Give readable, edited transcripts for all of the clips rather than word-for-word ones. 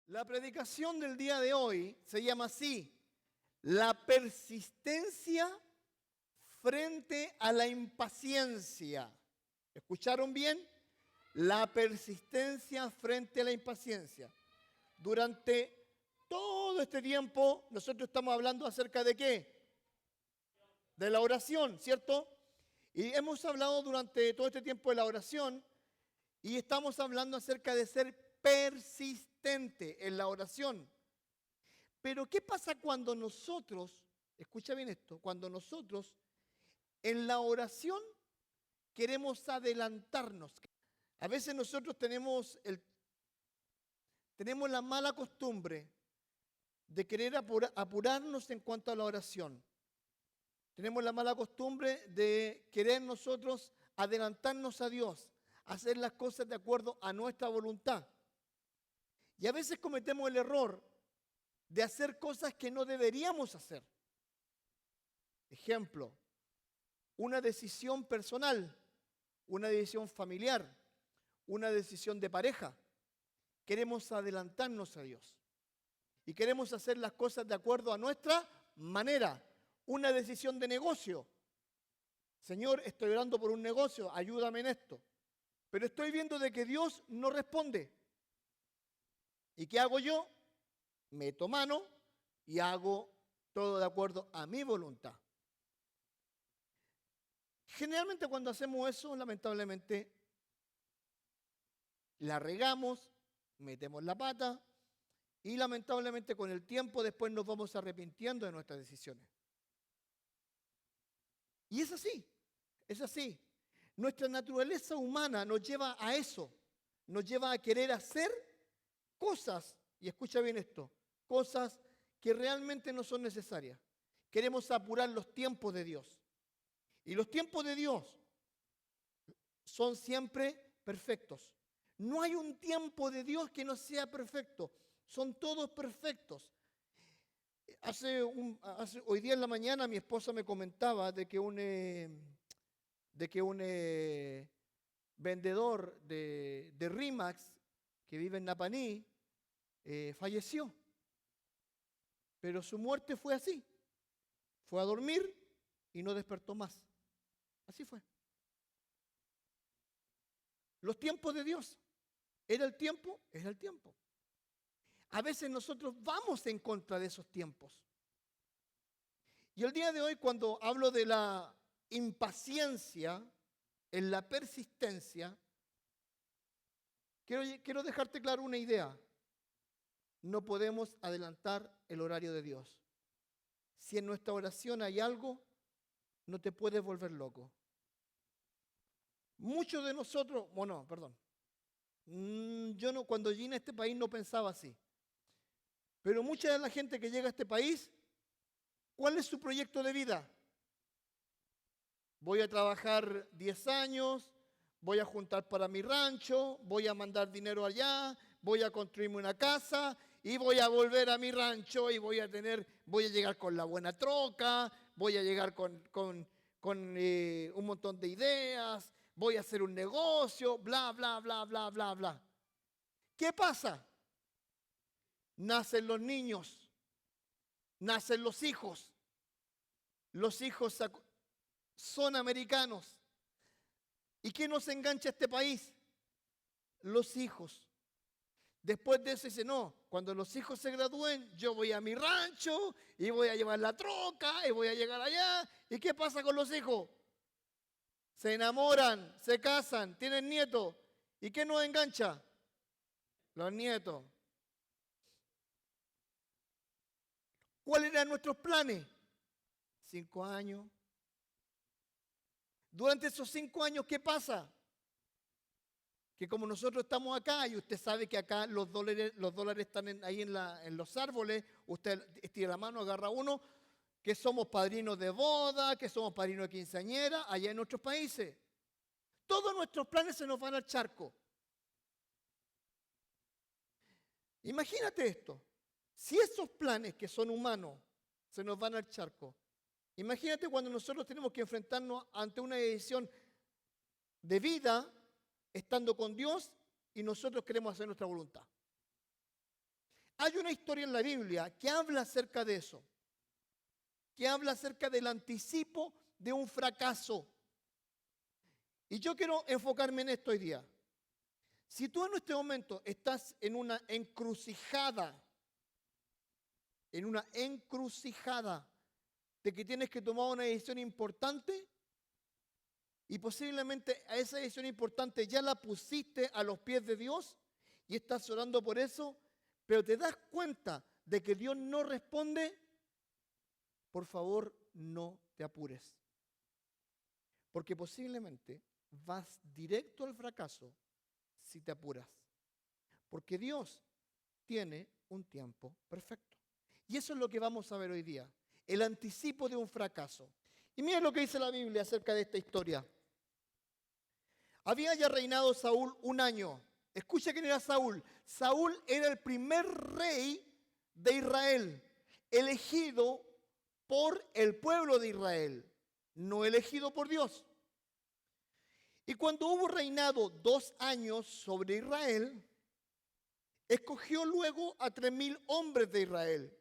La predicación del día de hoy se llama así: la persistencia frente a la impaciencia. ¿Escucharon bien? La persistencia frente a la impaciencia. Durante todo este tiempo nosotros estamos hablando acerca de ¿qué? De la oración, ¿cierto? Y hemos hablado durante todo este tiempo de la oración y estamos hablando acerca de ser persistente en la oración. Pero ¿qué pasa cuando nosotros, escucha bien esto, cuando nosotros en la oración queremos adelantarnos? A veces nosotros tenemos la mala costumbre de querer apurarnos en cuanto a la oración. Tenemos la mala costumbre de querer nosotros adelantarnos a Dios, hacer las cosas de acuerdo a nuestra voluntad. Y a veces cometemos el error de hacer cosas que no deberíamos hacer. Ejemplo, una decisión personal, una decisión familiar, una decisión de pareja. Queremos adelantarnos a Dios y queremos hacer las cosas de acuerdo a nuestra manera. Una decisión de negocio. Señor, estoy orando por un negocio, ayúdame en esto. Pero estoy viendo de que Dios no responde. ¿Y qué hago yo? Meto mano y hago todo de acuerdo a mi voluntad. Generalmente cuando hacemos eso, lamentablemente, la regamos, metemos la pata y lamentablemente con el tiempo después nos vamos arrepintiendo de nuestras decisiones. Y es así, es así. Nuestra naturaleza humana nos lleva a eso, nos lleva a querer hacer cosas, y escucha bien esto, cosas que realmente no son necesarias. Queremos apurar los tiempos de Dios. Y los tiempos de Dios son siempre perfectos. No hay un tiempo de Dios que no sea perfecto. Son todos perfectos. Hoy día en la mañana mi esposa me comentaba de que un vendedor de Rimax que vive en Napaní falleció. Pero su muerte fue así. Fue a dormir y no despertó más. Así fue. Los tiempos de Dios. ¿Era el tiempo? Era el tiempo. A veces nosotros vamos en contra de esos tiempos. Y el día de hoy, cuando hablo de la impaciencia, en la persistencia, quiero dejarte claro una idea. No podemos adelantar el horario de Dios. Si en nuestra oración hay algo, no te puedes volver loco. Muchos de nosotros, cuando vine a este país no pensaba así. Pero mucha de la gente que llega a este país, ¿cuál es su proyecto de vida? Voy a trabajar 10 años, voy a juntar para mi rancho, voy a mandar dinero allá, voy a construirme una casa y voy a volver a mi rancho y voy a llegar con la buena troca, voy a llegar con un montón de ideas, voy a hacer un negocio, bla, bla, bla, bla, bla, bla. ¿Qué pasa? Nacen los niños, nacen los hijos. Los hijos son americanos. ¿Y qué nos engancha a este país? Los hijos. Después de eso dice, no, cuando los hijos se gradúen, yo voy a mi rancho y voy a llevar la troca y voy a llegar allá. ¿Y qué pasa con los hijos? Se enamoran, se casan, tienen nietos. ¿Y qué nos engancha? Los nietos. ¿Cuáles eran nuestros planes? 5 años. Durante esos 5 años, ¿qué pasa? Que como nosotros estamos acá, y usted sabe que acá los dólares están ahí en los árboles, usted estira la mano, agarra uno, que somos padrinos de boda, que somos padrinos de quinceañera, allá en nuestros países. Todos nuestros planes se nos van al charco. Imagínate esto. Si esos planes que son humanos se nos van al charco, imagínate cuando nosotros tenemos que enfrentarnos ante una decisión de vida, estando con Dios y nosotros queremos hacer nuestra voluntad. Hay una historia en la Biblia que habla acerca de eso, que habla acerca del anticipo de un fracaso. Y yo quiero enfocarme en esto hoy día. Si tú en este momento estás en una encrucijada de que tienes que tomar una decisión importante y posiblemente a esa decisión importante ya la pusiste a los pies de Dios y estás orando por eso, pero te das cuenta de que Dios no responde, por favor no te apures. Porque posiblemente vas directo al fracaso si te apuras. Porque Dios tiene un tiempo perfecto. Y eso es lo que vamos a ver hoy día. El anticipo de un fracaso. Y miren lo que dice la Biblia acerca de esta historia. Había ya reinado Saúl un año. Escucha quién era Saúl. Saúl era el primer rey de Israel, elegido por el pueblo de Israel, no elegido por Dios. Y cuando hubo reinado 2 años sobre Israel, escogió luego a 3,000 hombres de Israel,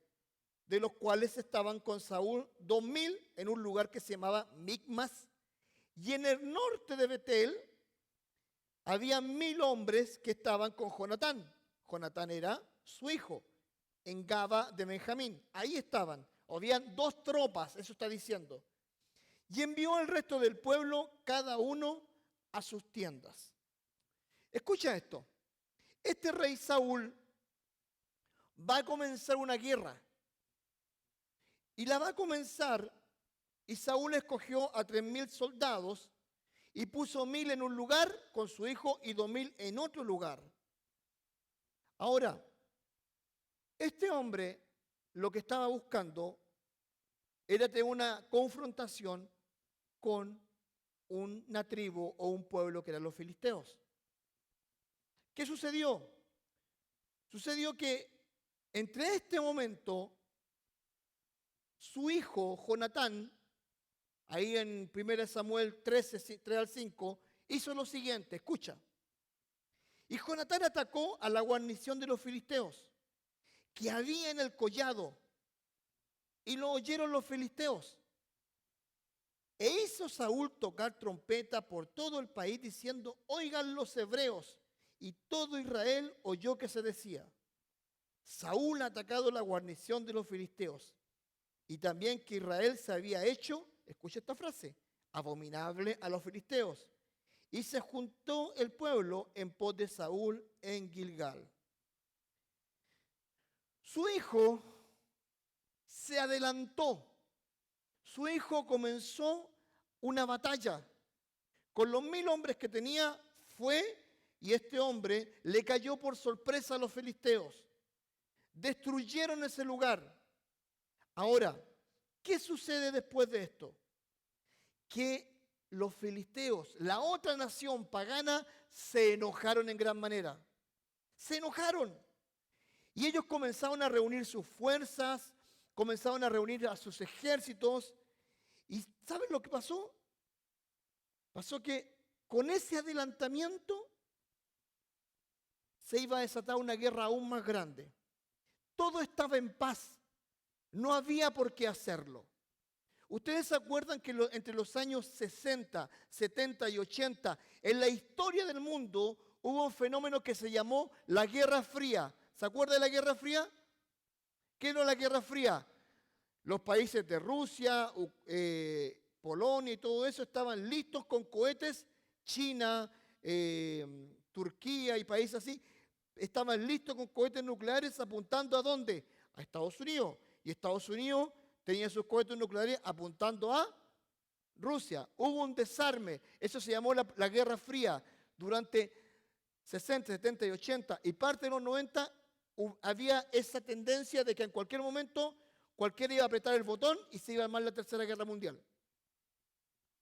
de los cuales estaban con Saúl 2,000 en un lugar que se llamaba Micmas, y en el norte de Betel había 1,000 hombres que estaban con Jonatán. Jonatán era su hijo, en Gaba de Benjamín. Ahí estaban. Habían 2 tropas, eso está diciendo. Y envió al resto del pueblo, cada uno a sus tiendas. Escucha esto. Este rey Saúl va a comenzar una guerra. Y la va a comenzar, y Saúl escogió a 3,000 soldados y puso 1,000 en un lugar con su hijo y 2,000 en otro lugar. Ahora, este hombre lo que estaba buscando era tener una confrontación con una tribu o un pueblo que eran los filisteos. ¿Qué sucedió? Sucedió que entre este momento, su hijo Jonatán, ahí en 1 Samuel 13, 3 al 5, hizo lo siguiente, escucha. Y Jonatán atacó a la guarnición de los filisteos, que había en el collado, y lo oyeron los filisteos. E hizo Saúl tocar trompeta por todo el país, diciendo, oigan los hebreos. Y todo Israel oyó que se decía, Saúl ha atacado la guarnición de los filisteos. Y también que Israel se había hecho, escucha esta frase, abominable a los filisteos. Y se juntó el pueblo en pos de Saúl en Gilgal. Su hijo se adelantó. Su hijo comenzó una batalla. Con los 1,000 hombres que tenía, fue y este hombre le cayó por sorpresa a los filisteos. Destruyeron ese lugar. Ahora, ¿qué sucede después de esto? Que los filisteos, la otra nación pagana, se enojaron en gran manera. Se enojaron. Y ellos comenzaron a reunir sus fuerzas, comenzaron a reunir a sus ejércitos. ¿Y saben lo que pasó? Pasó que con ese adelantamiento se iba a desatar una guerra aún más grande. Todo estaba en paz. No había por qué hacerlo. ¿Ustedes se acuerdan que entre los años 60, 70 y 80, en la historia del mundo hubo un fenómeno que se llamó la Guerra Fría? ¿Se acuerda de la Guerra Fría? ¿Qué era la Guerra Fría? Los países de Rusia, Polonia y todo eso estaban listos con cohetes. China, Turquía y países así, estaban listos con cohetes nucleares apuntando ¿a dónde? A Estados Unidos. Y Estados Unidos tenía sus cohetes nucleares apuntando a Rusia. Hubo un desarme. Eso se llamó la Guerra Fría. Durante 60, 70 y 80 y parte de los 90 había esa tendencia de que en cualquier momento cualquiera iba a apretar el botón y se iba a armar la Tercera Guerra Mundial.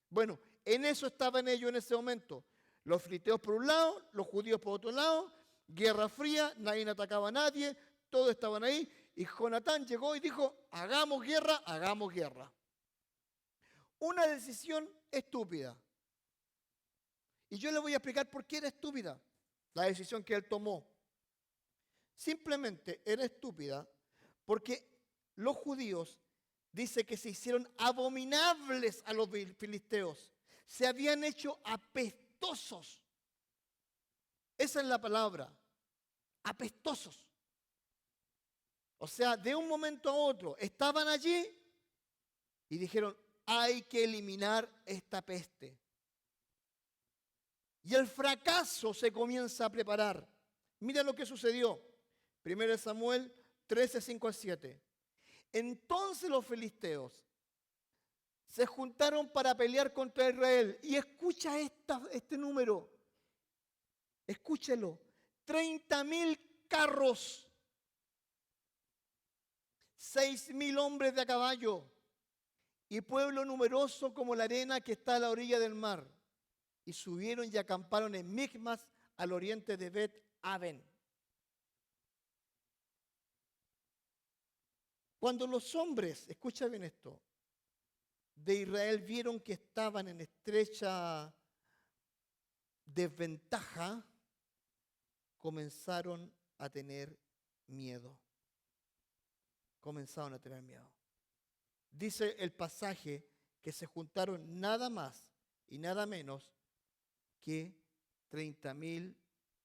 Bueno, en eso estaban ellos en ese momento. Los filisteos por un lado, los judíos por otro lado, Guerra Fría, nadie atacaba a nadie, todos estaban ahí. Y Jonatán llegó y dijo, hagamos guerra, hagamos guerra. Una decisión estúpida. Y yo le voy a explicar por qué era estúpida la decisión que él tomó. simplemente era estúpida porque los judíos dice que se hicieron abominables a los filisteos. Se habían hecho apestosos. Esa es la palabra, apestosos. O sea, de un momento a otro estaban allí y dijeron, hay que eliminar esta peste. Y el fracaso se comienza a preparar. Mira lo que sucedió. 1 Samuel 13, 5 al 7. Entonces los filisteos se juntaron para pelear contra Israel. Y escucha este número. Escúchelo. 30.000 carros. 6.000 hombres de a caballo. Y pueblo numeroso como la arena que está a la orilla del mar. Y subieron y acamparon en Micmas, al oriente de Bet-Aven. Cuando los hombres, escucha bien esto, de Israel vieron que estaban en estrecha desventaja, comenzaron a tener miedo. Comenzaron a tener miedo. Dice el pasaje que se juntaron nada más y nada menos que 30.000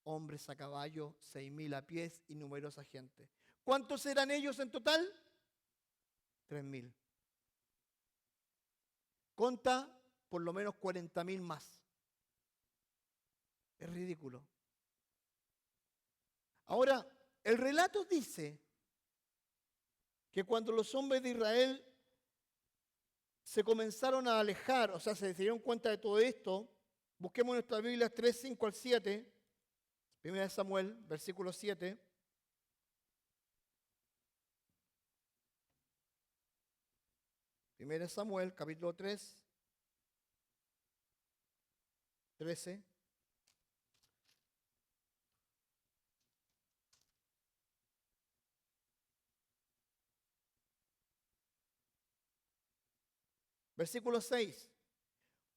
hombres a caballo, 6.000 a pies y numerosa gente. ¿Cuántos eran ellos en total? 3.000. Conta por lo menos 40.000 más. Es ridículo. Ahora, el relato dice que cuando los hombres de Israel se comenzaron a alejar, o sea, se dieron cuenta de todo esto, busquemos nuestra Biblia 3, 5 al 7, 1 Samuel, versículo 7. Primera Samuel, capítulo 3, 13. Versículo 6.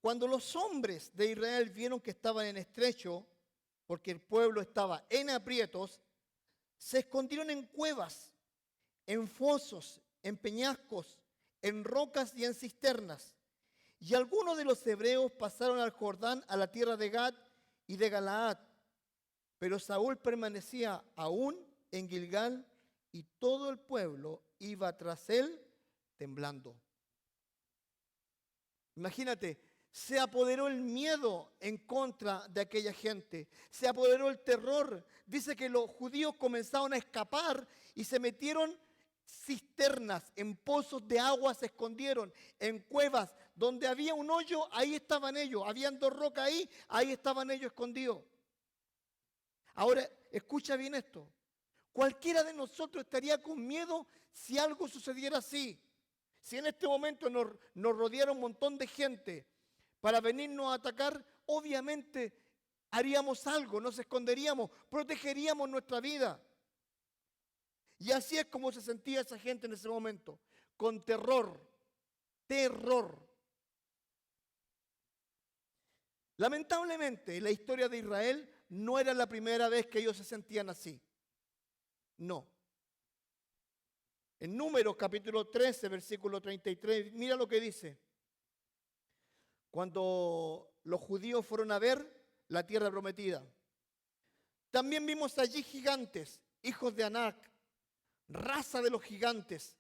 Cuando los hombres de Israel vieron que estaban en estrecho, porque el pueblo estaba en aprietos, se escondieron en cuevas, en fosos, en peñascos, en rocas y en cisternas. Y algunos de los hebreos pasaron al Jordán, a la tierra de Gad y de Galaad. Pero Saúl permanecía aún en Gilgal y todo el pueblo iba tras él temblando. Imagínate, se apoderó el miedo en contra de aquella gente. Se apoderó el terror. Dice que los judíos comenzaron a escapar y se metieron cisternas, en pozos de agua se escondieron, en cuevas donde había un hoyo, ahí estaban ellos. Habían dos rocas ahí, ahí estaban ellos escondidos. Ahora, escucha bien esto. Cualquiera de nosotros estaría con miedo si algo sucediera así. Si en este momento nos rodeara un montón de gente para venirnos a atacar, obviamente haríamos algo, nos esconderíamos, protegeríamos nuestra vida. Y así es como se sentía esa gente en ese momento, con terror, terror. Lamentablemente, la historia de Israel no era la primera vez que ellos se sentían así. No. En Números capítulo 13, versículo 33, mira lo que dice. Cuando los judíos fueron a ver la tierra prometida. También vimos allí gigantes, hijos de Anac, raza de los gigantes,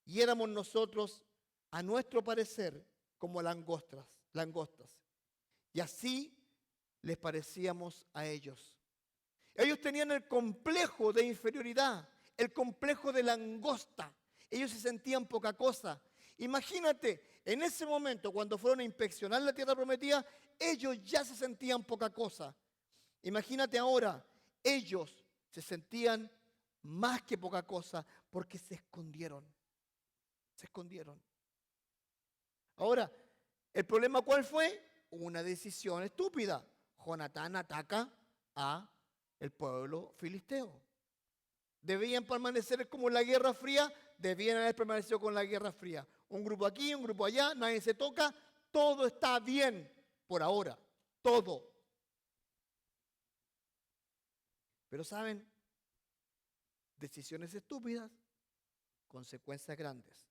y éramos nosotros, a nuestro parecer, como langostas. Y así les parecíamos a ellos. Ellos tenían el complejo de inferioridad, el complejo de langosta. Ellos se sentían poca cosa. Imagínate, en ese momento, cuando fueron a inspeccionar la tierra prometida, ellos ya se sentían poca cosa. Imagínate ahora, ellos se sentían más que poca cosa porque se escondieron. Se escondieron. Ahora, ¿el problema cuál fue? Una decisión estúpida. Jonatán ataca a el pueblo filisteo. ¿Debían permanecer como en la Guerra Fría? Debían haber permanecido con la Guerra Fría. Un grupo aquí, un grupo allá, nadie se toca, todo está bien por ahora, todo. Pero ¿saben? Decisiones estúpidas, consecuencias grandes.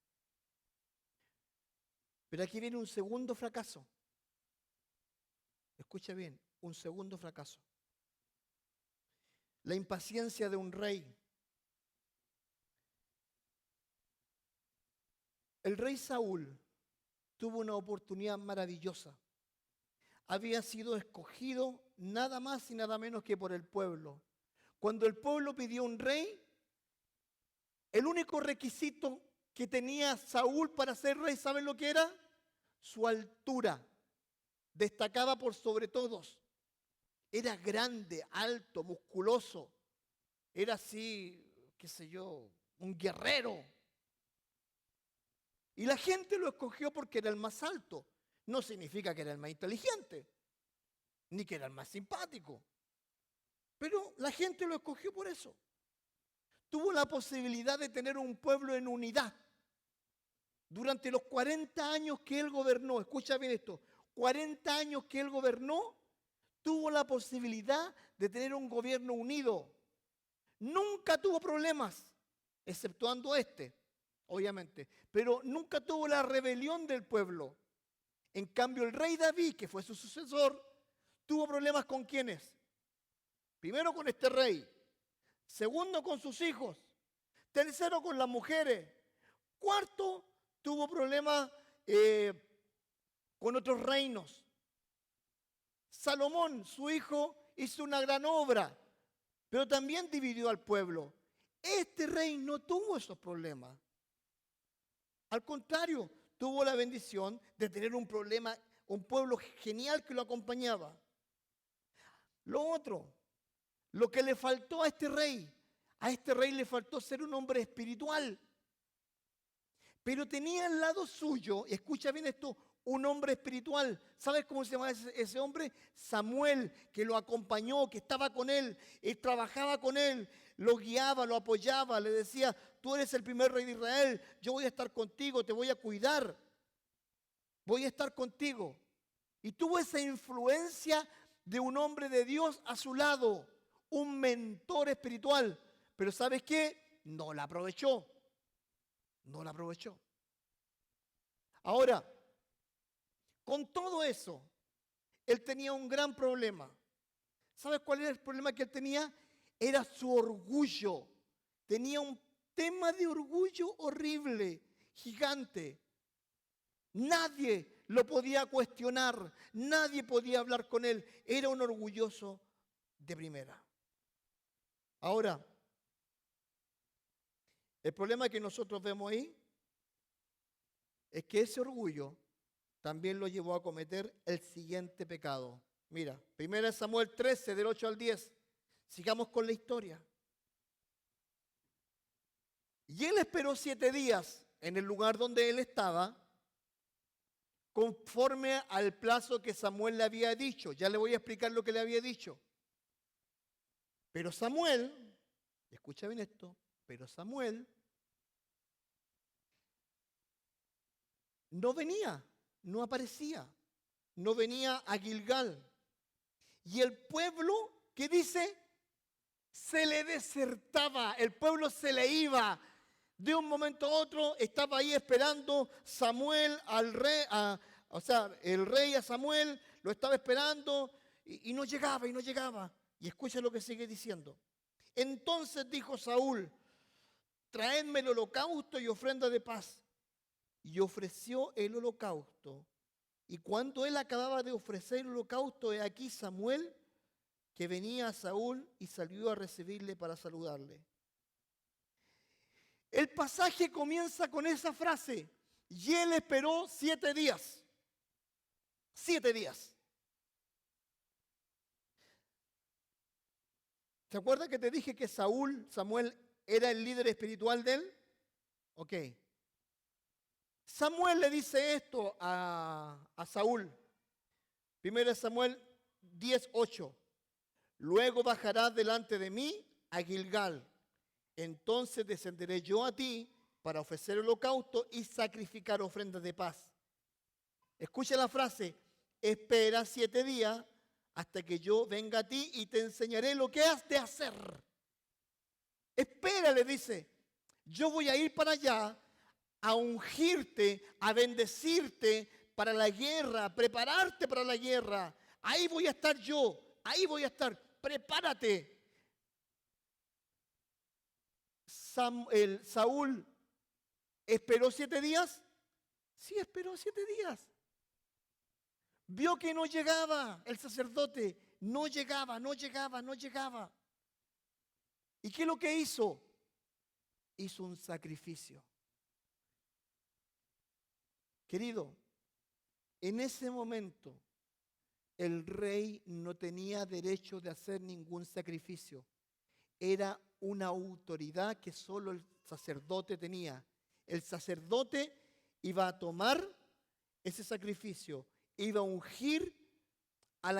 Pero aquí viene un segundo fracaso. Escucha bien, un segundo fracaso. La impaciencia de un rey. El rey Saúl tuvo una oportunidad maravillosa. Había sido escogido nada más y nada menos que por el pueblo. Cuando el pueblo pidió un rey, el único requisito que tenía Saúl para ser rey, ¿saben lo que era? Su altura. Destacaba por sobre todos. Era grande, alto, musculoso. Era así, qué sé yo, un guerrero. Y la gente lo escogió porque era el más alto. No significa que era el más inteligente, ni que era el más simpático. Pero la gente lo escogió por eso. Tuvo la posibilidad de tener un pueblo en unidad. Durante los 40 años que él gobernó, escucha bien esto, 40 años que él gobernó, tuvo la posibilidad de tener un gobierno unido. Nunca tuvo problemas, exceptuando obviamente, pero nunca tuvo la rebelión del pueblo. En cambio, el rey David, que fue su sucesor, tuvo problemas ¿con quiénes? Primero con este rey, segundo con sus hijos, tercero con las mujeres, cuarto tuvo problemas con otros reinos. Salomón, su hijo, hizo una gran obra, pero también dividió al pueblo. Este rey no tuvo esos problemas. Al contrario, tuvo la bendición de tener un pueblo genial que lo acompañaba. Lo otro, lo que le faltó a este rey le faltó ser un hombre espiritual. Pero tenía al lado suyo, escucha bien esto, un hombre espiritual. ¿Sabes cómo se llama ese hombre? Samuel, que lo acompañó, que estaba con él trabajaba con él, lo guiaba, lo apoyaba, le decía, tú eres el primer rey de Israel, yo voy a estar contigo, te voy a cuidar, voy a estar contigo. Y tuvo esa influencia de un hombre de Dios a su lado, un mentor espiritual. Pero ¿sabes qué? No la aprovechó. No la aprovechó. Ahora, con todo eso, él tenía un gran problema. ¿Sabes cuál era el problema que él tenía? Era su orgullo. Tenía un tema de orgullo horrible, gigante. Nadie lo podía cuestionar, nadie podía hablar con él. Era un orgulloso de primera. Ahora, el problema que nosotros vemos ahí es que ese orgullo también lo llevó a cometer el siguiente pecado. Mira, 1 Samuel 13, del 8 al 10. Sigamos con la historia. Y él esperó 7 días en el lugar donde él estaba, conforme al plazo que Samuel le había dicho. Ya le voy a explicar lo que le había dicho. Pero Samuel, escucha bien esto, pero Samuel no venía, no aparecía, no venía a Gilgal. Y el pueblo, ¿qué dice? Se le desertaba, el pueblo se le iba. De un momento a otro estaba ahí esperando Samuel al rey, el rey a Samuel, lo estaba esperando y no llegaba y no llegaba. Y escucha lo que sigue diciendo. Entonces dijo Saúl, traedme el holocausto y ofrenda de paz. Y ofreció el holocausto. Y cuando él acababa de ofrecer el holocausto, he aquí Samuel, que venía a Saúl y salió a recibirle para saludarle. El pasaje comienza con esa frase, y él esperó 7 días. 7 días. ¿Te acuerdas que te dije que Samuel, era el líder espiritual de él? Ok. Samuel le dice esto a Saúl. 1 Samuel 10:8. Luego bajarás delante de mí a Gilgal. Entonces descenderé yo a ti para ofrecer holocausto y sacrificar ofrendas de paz. Escucha la frase, espera 7 días hasta que yo venga a ti y te enseñaré lo que has de hacer. Espera, le dice. Yo voy a ir para allá a ungirte, a bendecirte para la guerra, a prepararte para la guerra. Ahí voy a estar yo, ahí voy a estar. Prepárate. Saúl esperó 7 días. Sí, esperó 7 días. Vio que no llegaba el sacerdote. No llegaba. ¿Y qué es lo que hizo? Hizo un sacrificio. Querido, en ese momento el rey no tenía derecho de hacer ningún sacrificio. Era una autoridad que solo el sacerdote tenía. El sacerdote iba a tomar ese sacrificio, iba a ungir a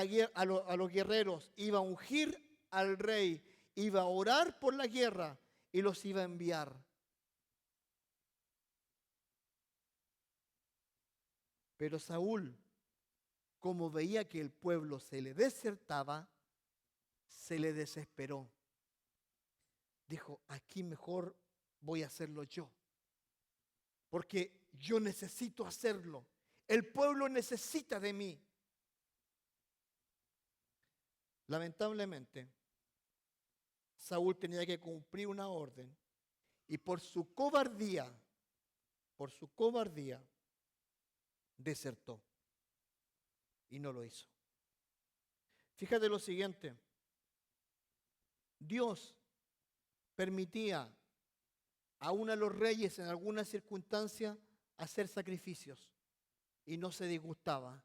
los guerreros, iba a ungir al rey, iba a orar por la guerra y los iba a enviar. Pero Saúl, como veía que el pueblo se le desertaba, se le desesperó. Dijo, aquí mejor voy a hacerlo yo, porque yo necesito hacerlo. El pueblo necesita de mí. Lamentablemente, Saúl tenía que cumplir una orden y por su cobardía, desertó y no lo hizo. Fíjate lo siguiente, Dios permitía aún a los reyes en algunas circunstancias hacer sacrificios y no se disgustaba.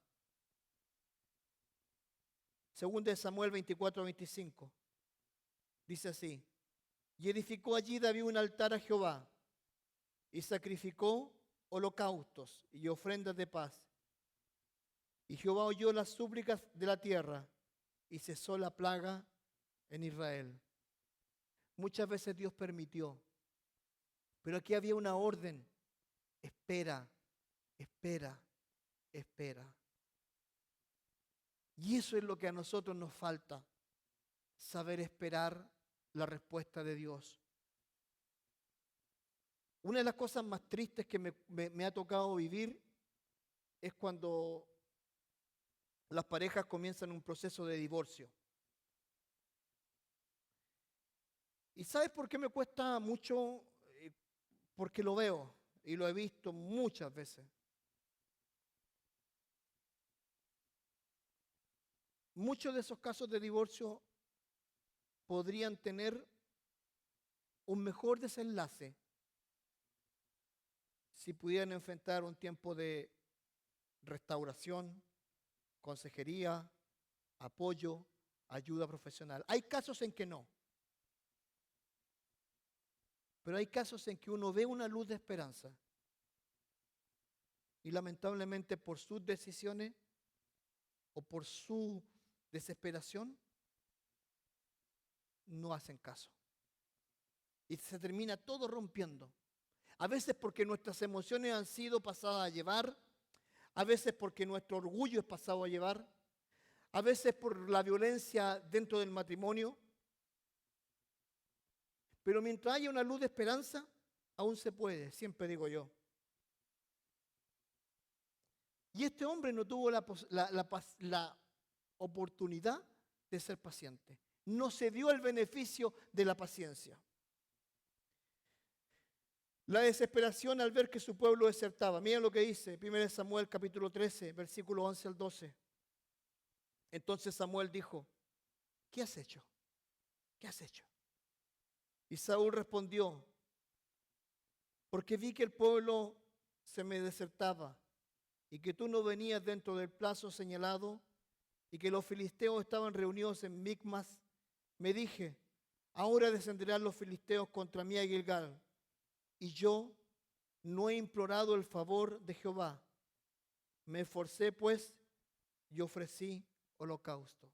Segunda de Samuel 24-25 dice así: y edificó allí David un altar a Jehová y sacrificó holocaustos y ofrendas de paz. Y Jehová oyó las súplicas de la tierra y cesó la plaga en Israel. Muchas veces Dios permitió, pero aquí había una orden: espera. Y eso es lo que a nosotros nos falta, saber esperar la respuesta de Dios. Una de las cosas más tristes que me ha tocado vivir es cuando las parejas comienzan un proceso de divorcio. ¿Y sabes por qué me cuesta mucho? Porque lo veo y lo he visto muchas veces. Muchos de esos casos de divorcio podrían tener un mejor desenlace si pudieran enfrentar un tiempo de restauración, consejería, apoyo, ayuda profesional. Hay casos en que no. Pero hay casos en que uno ve una luz de esperanza y lamentablemente por sus decisiones o por su desesperación no hacen caso. Y se termina todo rompiendo. A veces porque nuestras emociones han sido pasadas a llevar, a veces porque nuestro orgullo es pasado a llevar, a veces por la violencia dentro del matrimonio. Pero mientras haya una luz de esperanza, aún se puede, siempre digo yo. Y este hombre no tuvo la oportunidad de ser paciente. No se dio el beneficio de la paciencia. La desesperación al ver que su pueblo desertaba. Miren lo que dice 1 Samuel capítulo 13, versículo 11 al 12. Entonces Samuel dijo, ¿qué has hecho? ¿Qué has hecho? Y Saúl respondió, porque vi que el pueblo se me desertaba y que tú no venías dentro del plazo señalado y que los filisteos estaban reunidos en Micmas, me dije, ahora descenderán los filisteos contra mí a Gilgal, y yo no he implorado el favor de Jehová. Me esforcé pues y ofrecí holocausto.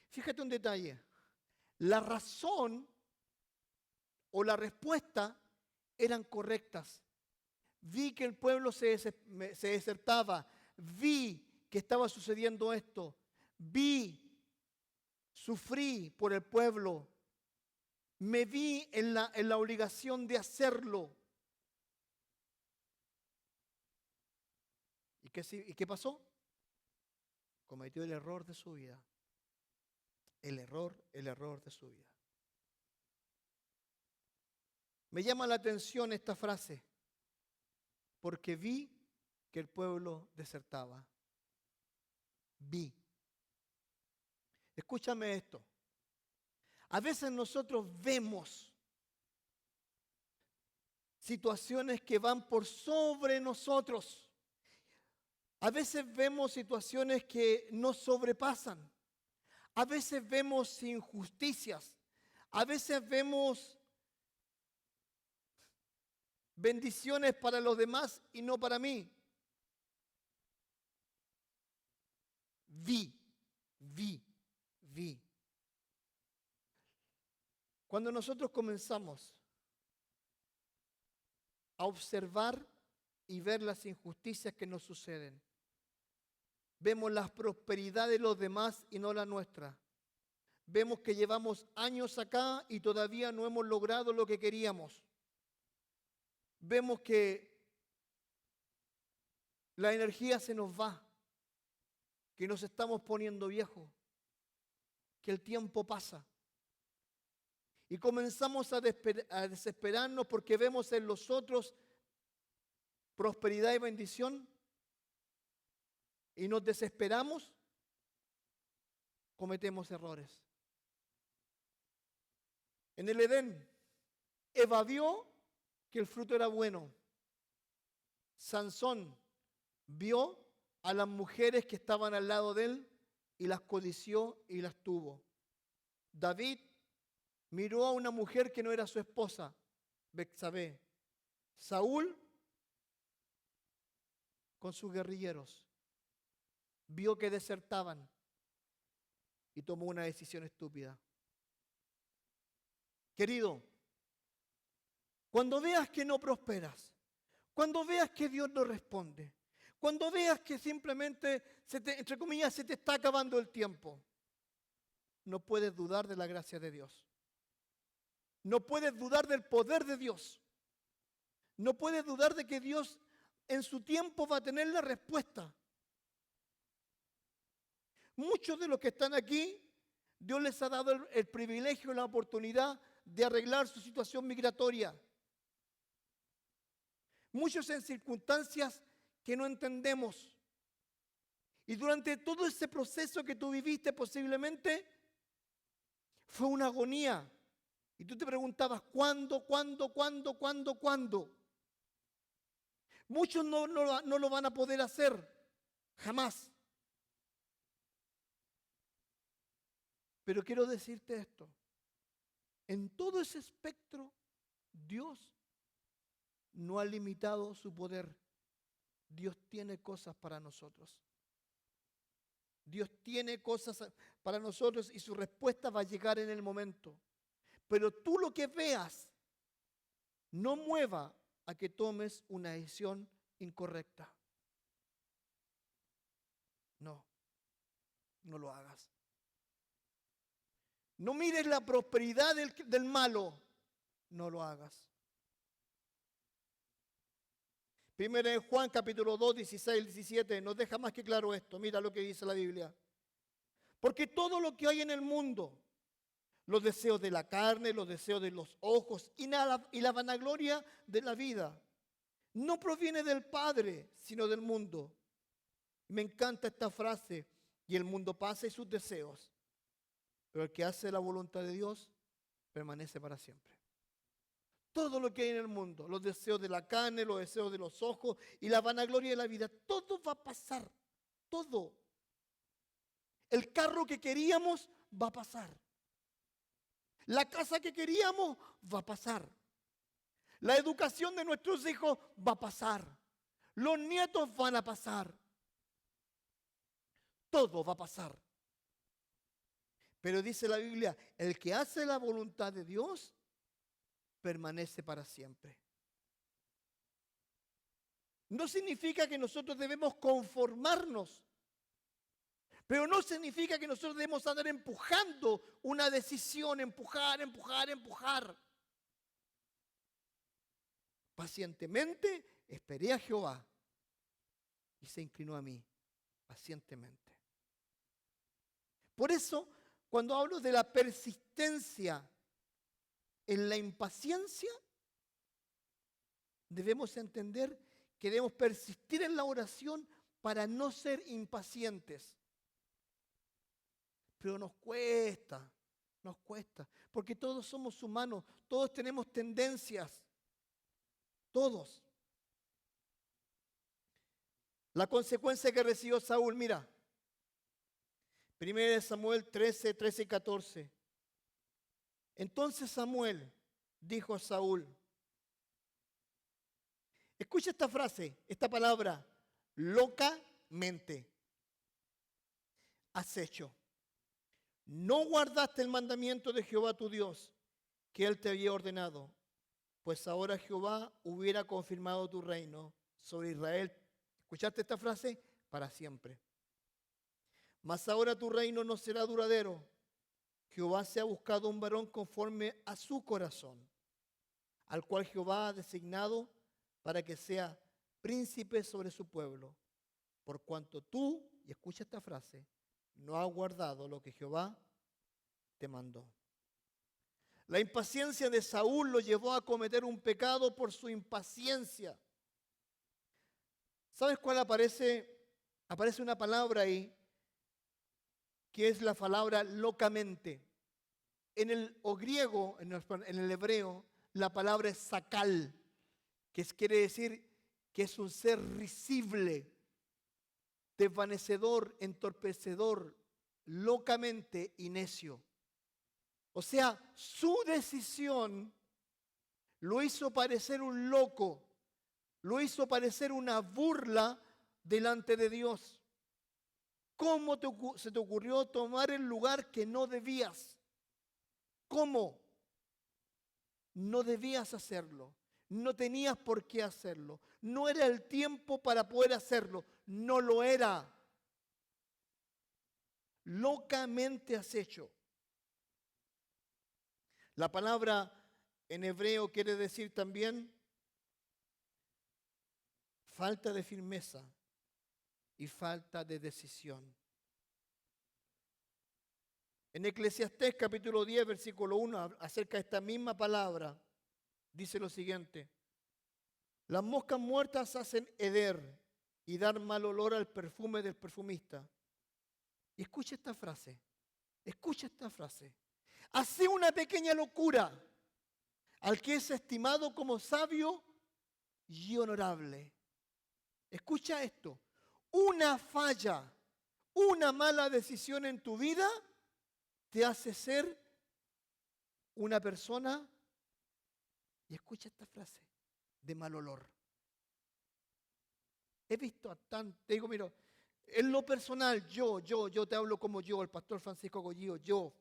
Fíjate un detalle. La razón o la respuesta eran correctas. Vi que el pueblo se desertaba. Vi que estaba sucediendo esto. Sufrí por el pueblo. me vi en la obligación de hacerlo. ¿Y qué pasó? Cometió el error de su vida. El error de su vida. Me llama la atención esta frase, porque vi que el pueblo desertaba. Vi. Escúchame esto. A veces nosotros vemos situaciones que van por sobre nosotros. A veces vemos situaciones que nos sobrepasan. A veces vemos injusticias. A veces vemos bendiciones para los demás y no para mí. Vi. Cuando nosotros comenzamos a observar y ver las injusticias que nos suceden, vemos la prosperidad de los demás y no la nuestra. Vemos que llevamos años acá y todavía no hemos logrado lo que queríamos. Vemos que la energía se nos va, que nos estamos poniendo viejos, que el tiempo pasa. Y comenzamos a desesperarnos porque vemos en los otros prosperidad y bendición y nos desesperamos, cometemos errores. En el Edén, Eva vio que el fruto era bueno. Sansón vio a las mujeres que estaban al lado de él y las codició y las tuvo. David miró a una mujer que no era su esposa, Betsabé. Saúl, con sus guerrilleros, vio que desertaban y tomó una decisión estúpida. Querido, cuando veas que no prosperas, cuando veas que Dios no responde, cuando veas que simplemente, entre comillas, se te está acabando el tiempo, no puedes dudar de la gracia de Dios. No puedes dudar del poder de Dios. No puedes dudar de que Dios en su tiempo va a tener la respuesta. Muchos de los que están aquí, Dios les ha dado el privilegio y la oportunidad de arreglar su situación migratoria. Muchos en circunstancias que no entendemos. Y durante todo ese proceso que tú viviste posiblemente fue una agonía. Y tú te preguntabas, ¿cuándo? Muchos no lo van a poder hacer, jamás. Pero quiero decirte esto, en todo ese espectro, Dios no ha limitado su poder. Dios tiene cosas para nosotros. Dios tiene cosas para nosotros y su respuesta va a llegar en el momento. Pero tú lo que veas no mueva a que tomes una decisión incorrecta. No lo hagas. No mires la prosperidad del malo, no lo hagas. Primero en Juan capítulo 2, 16, 17 nos deja más que claro esto. Mira lo que dice la Biblia. Porque todo lo que hay en el mundo, los deseos de la carne, los deseos de los ojos y la vanagloria de la vida, no proviene del Padre, sino del mundo. Me encanta esta frase, y el mundo pasa y sus deseos, pero el que hace la voluntad de Dios permanece para siempre. Todo lo que hay en el mundo, los deseos de la carne, los deseos de los ojos y la vanagloria de la vida, todo va a pasar, todo. El carro que queríamos va a pasar. La casa que queríamos va a pasar. La educación de nuestros hijos va a pasar. Los nietos van a pasar. Todo va a pasar. Pero dice la Biblia, el que hace la voluntad de Dios permanece para siempre. No significa que nosotros debemos conformarnos, Pero no significa que nosotros debemos andar empujando una decisión, empujar. Pacientemente esperé a Jehová y se inclinó a mí, pacientemente. Por eso, cuando hablo de la persistencia en la impaciencia, debemos entender que debemos persistir en la oración para no ser impacientes. Pero nos cuesta, porque todos somos humanos, todos tenemos tendencias, todos. La consecuencia que recibió Saúl, mira, 1 Samuel 13 y 14. Entonces Samuel dijo a Saúl, escucha esta frase, esta palabra, locamente has hecho. No guardaste el mandamiento de Jehová tu Dios, que él te había ordenado, pues ahora Jehová hubiera confirmado tu reino sobre Israel. ¿Escuchaste esta frase? Para siempre. Mas ahora tu reino no será duradero. Jehová se ha buscado un varón conforme a su corazón, al cual Jehová ha designado para que sea príncipe sobre su pueblo, por cuanto tú, y escucha esta frase, no has guardado lo que Jehová te mandó. La impaciencia de Saúl lo llevó a cometer un pecado por su impaciencia. ¿Sabes cuál aparece? Aparece una palabra ahí, que es la palabra locamente. En el griego, en el hebreo, la palabra es sakal, que quiere decir que es un ser risible, desvanecedor, entorpecedor, locamente y necio. O sea, su decisión lo hizo parecer un loco, lo hizo parecer una burla delante de Dios. ¿Cómo se te ocurrió tomar el lugar que no debías? ¿Cómo? No debías hacerlo. No tenías por qué hacerlo. No era el tiempo para poder hacerlo. No lo era. Locamente has hecho. La palabra en hebreo quiere decir también falta de firmeza y falta de decisión. En Eclesiastés capítulo 10, versículo 1, acerca de esta misma palabra, dice lo siguiente: las moscas muertas hacen heder y dar mal olor al perfume del perfumista. Y escucha esta frase, hace una pequeña locura al que es estimado como sabio y honorable. Escucha esto, una falla, una mala decisión en tu vida te hace ser una persona, y escucha esta frase, de mal olor. He visto a tantos, te digo, mira, en lo personal, yo te hablo como yo, el pastor Francisco Goyío, yo.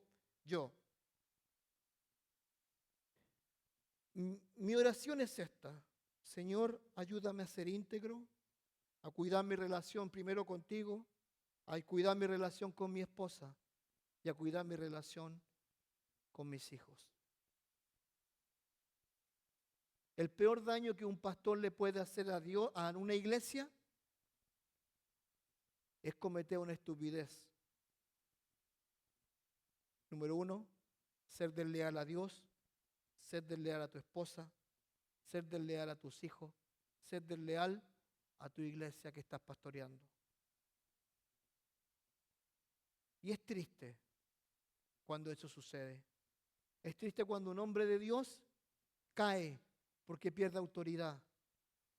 Mi oración es esta: Señor, ayúdame a ser íntegro, a cuidar mi relación primero contigo, a cuidar mi relación con mi esposa y a cuidar mi relación con mis hijos. El peor daño que un pastor le puede hacer a Dios, a una iglesia, es cometer una estupidez. Número 1, ser desleal a Dios, ser desleal a tu esposa, ser desleal a tus hijos, ser desleal a tu iglesia que estás pastoreando. Y es triste cuando eso sucede. Es triste cuando un hombre de Dios cae porque pierde autoridad.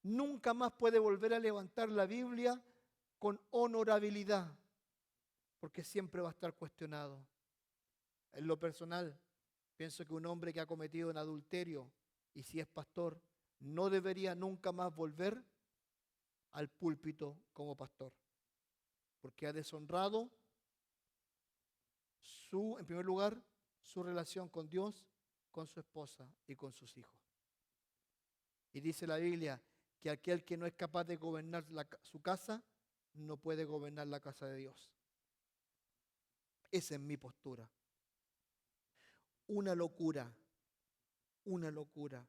Nunca más puede volver a levantar la Biblia con honorabilidad, porque siempre va a estar cuestionado. En lo personal, pienso que un hombre que ha cometido un adulterio, y si es pastor, no debería nunca más volver al púlpito como pastor, porque ha deshonrado en primer lugar, su relación con Dios, con su esposa y con sus hijos. Y dice la Biblia que aquel que no es capaz de gobernar su casa, no puede gobernar la casa de Dios. Esa es mi postura. Una locura, una locura.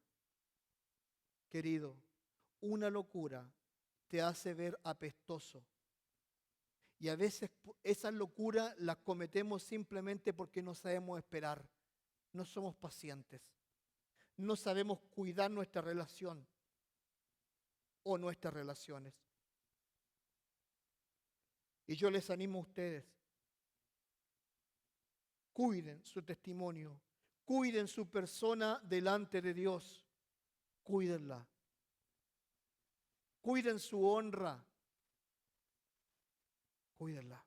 Querido, una locura te hace ver apestoso. Y a veces esas locuras las cometemos simplemente porque no sabemos esperar. No somos pacientes. No sabemos cuidar nuestra relación o nuestras relaciones. Y yo les animo a ustedes. Cuiden su testimonio. Cuiden su persona delante de Dios. Cuídenla. Cuiden su honra. Cuídenla.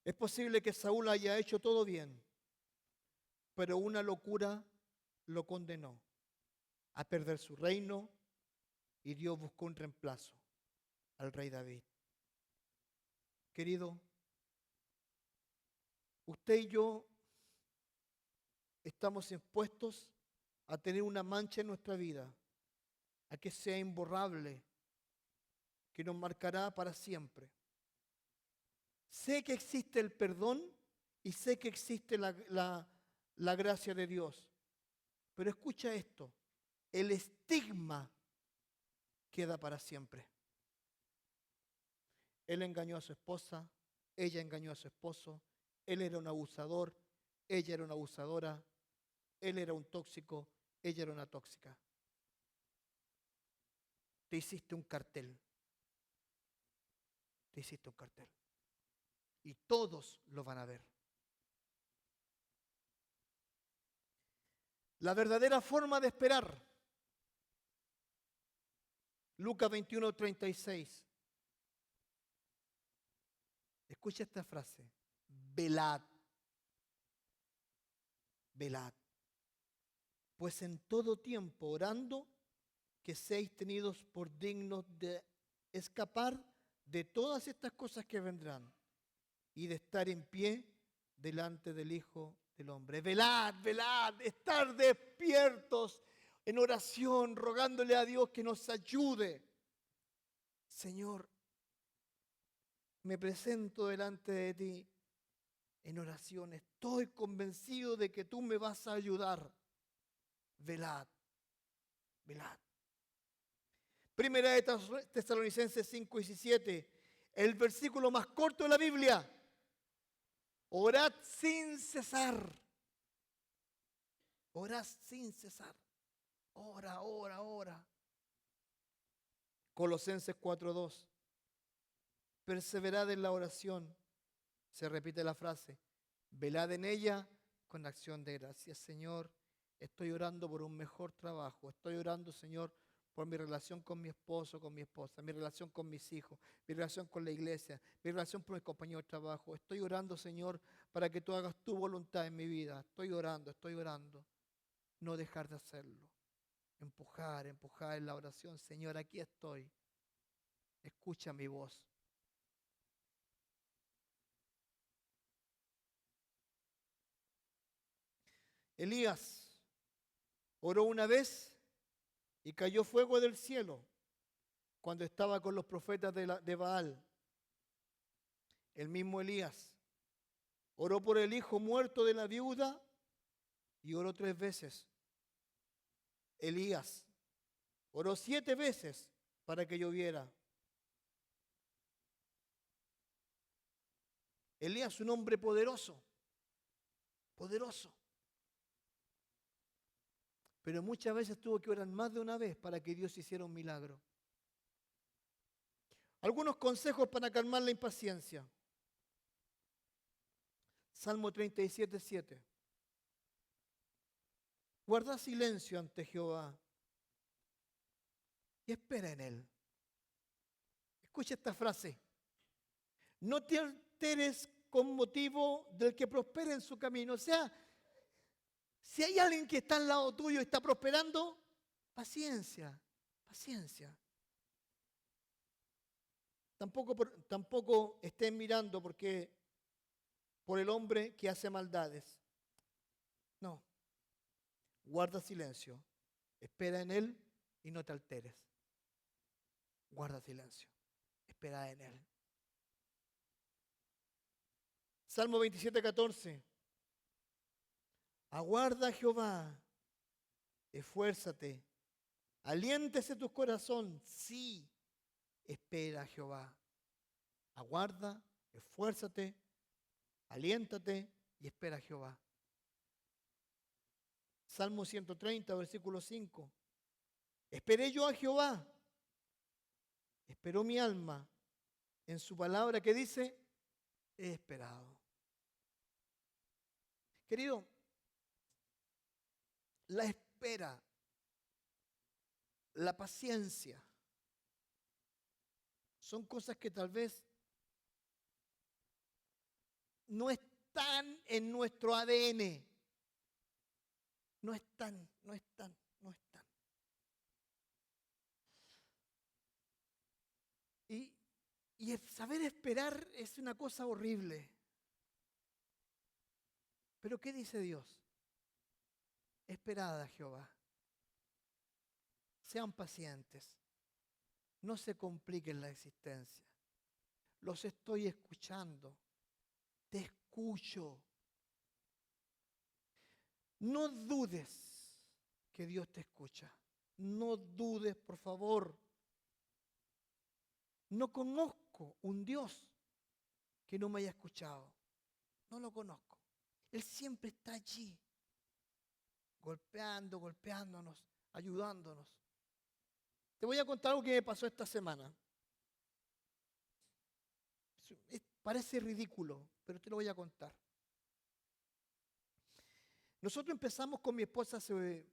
Es posible que Saúl haya hecho todo bien, pero una locura lo condenó a perder su reino y Dios buscó un reemplazo al rey David. Querido, usted y yo estamos expuestos a tener una mancha en nuestra vida, a que sea imborrable, que nos marcará para siempre. Sé que existe el perdón y sé que existe la gracia de Dios, pero escucha esto, el estigma queda para siempre. Él engañó a su esposa, ella engañó a su esposo, él era un abusador, ella era una abusadora, él era un tóxico, ella era una tóxica. Te hiciste un cartel. Te hiciste un cartel. Y todos lo van a ver. La verdadera forma de esperar. Lucas 21:36. Escucha esta frase. Velad. Velad. Pues en todo tiempo orando, que seáis tenidos por dignos de escapar de todas estas cosas que vendrán y de estar en pie delante del Hijo del Hombre. Velad, velad, estar despiertos en oración, rogándole a Dios que nos ayude. Señor, me presento delante de ti en oración. Estoy convencido de que tú me vas a ayudar. Velad, velad. Primera de Tesalonicenses 5:17, el versículo más corto de la Biblia. Orad sin cesar. Orad sin cesar. Ora, ora, ora. Colosenses 4:2. Perseverad en la oración. Se repite la frase. Velad en ella con acción de gracias. Señor, estoy orando por un mejor trabajo. Estoy orando, Señor, por mi relación con mi esposo, con mi esposa, mi relación con mis hijos, mi relación con la iglesia, mi relación con mis compañeros de trabajo. Estoy orando, Señor, para que tú hagas tu voluntad en mi vida. Estoy orando, estoy orando. No dejar de hacerlo. Empujar, empujar en la oración. Señor, aquí estoy. Escucha mi voz. Elías oró una vez y cayó fuego del cielo cuando estaba con los profetas de Baal. El mismo Elías oró por el hijo muerto de la viuda y oró 3 veces. Elías oró 7 veces para que lloviera. Elías, un hombre poderoso, poderoso. Pero muchas veces tuvo que orar más de una vez para que Dios hiciera un milagro. Algunos consejos para calmar la impaciencia. Salmo 37:7. Guarda silencio ante Jehová y espera en Él. Escucha esta frase. No te alteres con motivo del que prospere en su camino. O sea, si hay alguien que está al lado tuyo y está prosperando, paciencia, paciencia. Tampoco estén mirando por el hombre que hace maldades. No. Guarda silencio. Espera en Él y no te alteres. Guarda silencio. Espera en Él. Salmo 27:14. Aguarda a Jehová, esfuérzate, aliéntese tu corazón, sí, espera a Jehová. Aguarda, esfuérzate, aliéntate y espera a Jehová. Salmo 130, versículo 5. Esperé yo a Jehová, esperó mi alma en su palabra que dice, he esperado. Querido, la espera, la paciencia, son cosas que tal vez no están en nuestro ADN. No están. Y el saber esperar es una cosa horrible. Pero ¿qué dice Dios? Esperad a Jehová. Sean pacientes. No se compliquen la existencia. Los estoy escuchando. Te escucho. No dudes que Dios te escucha. No dudes, por favor. No conozco un Dios que no me haya escuchado. No lo conozco. Él siempre está allí, golpeándonos, ayudándonos. Te voy a contar algo que me pasó esta semana. Parece ridículo, pero te lo voy a contar. Nosotros empezamos con mi esposa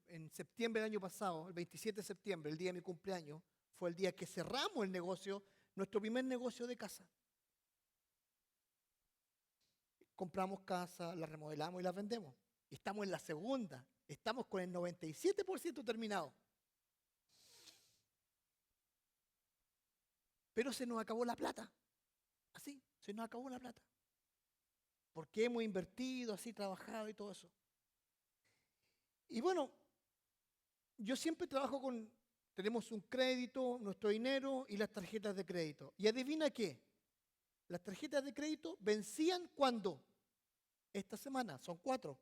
en septiembre del año pasado, el 27 de septiembre, el día de mi cumpleaños. Fue el día que cerramos el negocio, nuestro primer negocio de casa. Compramos casa, la remodelamos y la vendemos. Y estamos en la segunda. Estamos con el 97% terminado. Pero se nos acabó la plata. Así, se nos acabó la plata. Porque hemos invertido, así, trabajado y todo eso. Y bueno, yo siempre trabajo tenemos un crédito, nuestro dinero y las tarjetas de crédito. Y adivina qué, las tarjetas de crédito vencían ¿cuándo? Esta semana, son 4.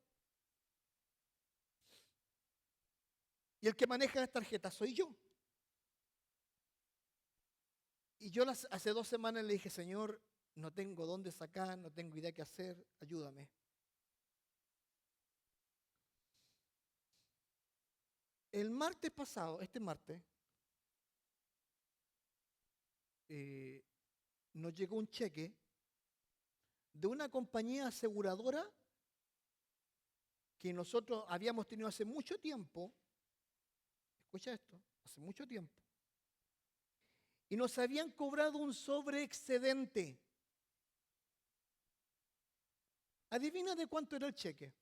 Y el que maneja las tarjetas soy yo. Y yo hace 2 semanas le dije, Señor, no tengo dónde sacar, no tengo idea qué hacer, ayúdame. El martes pasado, este martes, nos llegó un cheque de una compañía aseguradora que nosotros habíamos tenido hace mucho tiempo. Escucha esto, hace mucho tiempo. Y nos habían cobrado un sobreexcedente. Adivina de cuánto era el cheque.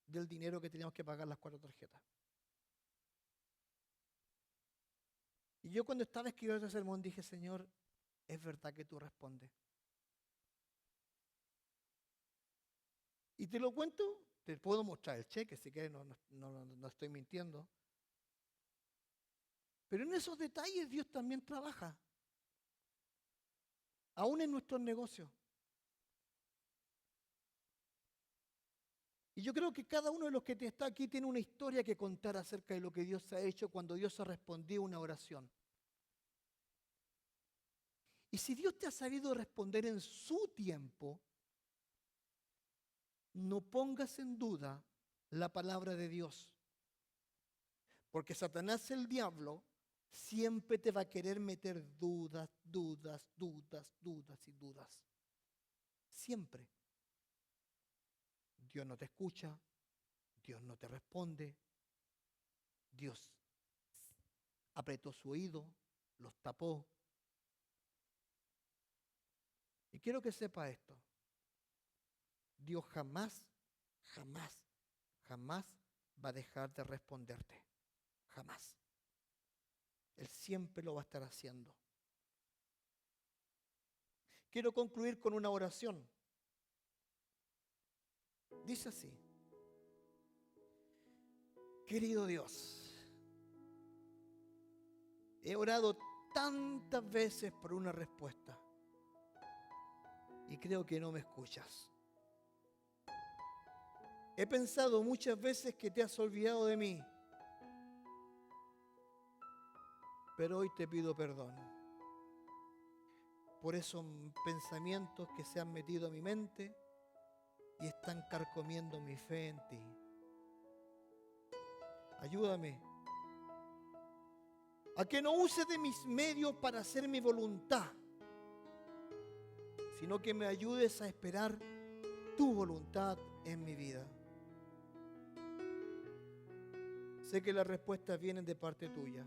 Del dinero que teníamos que pagar las 4 tarjetas. Y yo cuando estaba escribiendo ese sermón dije, Señor, es verdad que tú respondes. Y te lo cuento, te puedo mostrar el cheque, si quieres, no estoy mintiendo. Pero en esos detalles Dios también trabaja. Aún en nuestros negocios. Y yo creo que cada uno de los que está aquí tiene una historia que contar acerca de lo que Dios ha hecho cuando Dios ha respondido una oración. Y si Dios te ha sabido responder en su tiempo, no pongas en duda la palabra de Dios. Porque Satanás, el diablo, siempre te va a querer meter dudas. Siempre. Dios no te escucha, Dios no te responde, Dios apretó su oído, los tapó. Y quiero que sepa esto. Dios jamás va a dejar de responderte. Jamás. Él siempre lo va a estar haciendo. Quiero concluir con una oración. Dice así. Querido Dios, he orado tantas veces por una respuesta. y creo que no me escuchas. He pensado muchas veces que te has olvidado de mí, pero hoy te pido perdón por esos pensamientos que se han metido a mi mente y están carcomiendo mi fe en ti. Ayúdame a que no use de mis medios para hacer mi voluntad, sino que me ayudes a esperar tu voluntad en mi vida. Sé que las respuestas vienen de parte tuya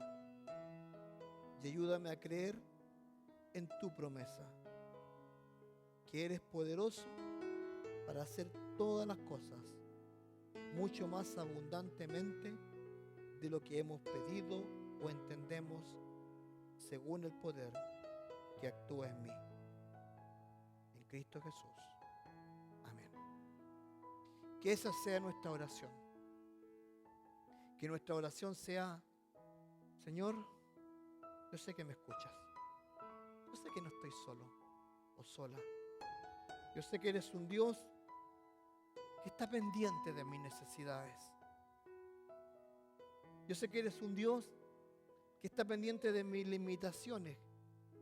y ayúdame a creer en tu promesa, que eres poderoso para hacer todas las cosas mucho más abundantemente de lo que hemos pedido o entendemos, según el poder que actúa en mí. En Cristo Jesús. Amén. Que esa sea nuestra oración. Que nuestra oración sea: Señor, yo sé que me escuchas. Yo sé que no estoy solo o sola. Yo sé que eres un Dios que está pendiente de mis necesidades. Yo sé que eres un Dios que está pendiente de mis limitaciones.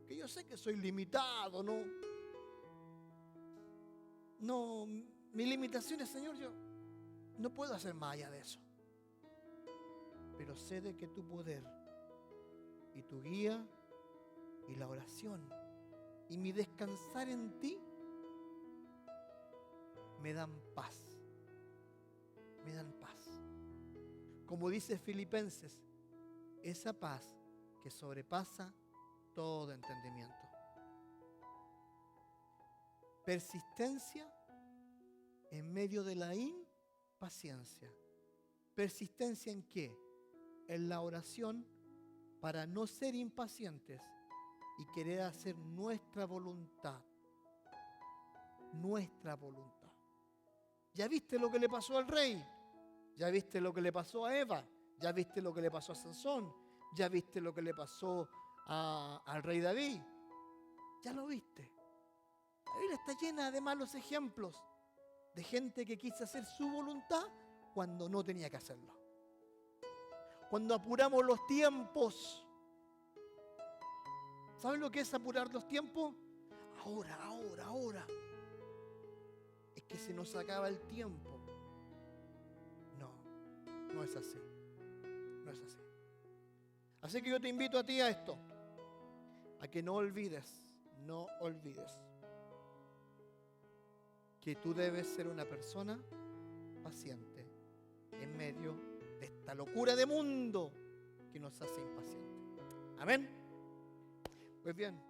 Que yo sé que soy limitado, ¿no? No, mis limitaciones, Señor, yo no puedo hacer más allá de eso. Pero sé de que tu poder y tu guía y la oración y mi descansar en ti me dan paz. Me dan paz. Como dice Filipenses, esa paz que sobrepasa todo entendimiento. Persistencia en medio de la impaciencia. ¿Persistencia en qué? En la oración, para no ser impacientes y querer hacer nuestra voluntad. Nuestra voluntad. ¿Ya viste lo que le pasó al rey? ¿Ya viste lo que le pasó a Eva? ¿Ya viste lo que le pasó a Sansón? ¿Ya viste lo que le pasó al rey David? ¿Ya lo viste? La Biblia está llena de malos ejemplos de gente que quiso hacer su voluntad cuando no tenía que hacerlo. Cuando apuramos los tiempos. ¿Saben lo que es apurar los tiempos? Ahora. Es que se nos acaba el tiempo. No es así. No es así. Así que yo te invito a ti a esto. A que no olvides que tú debes ser una persona paciente en medio de esta locura de mundo que nos hace impacientes. Amén. Pues bien.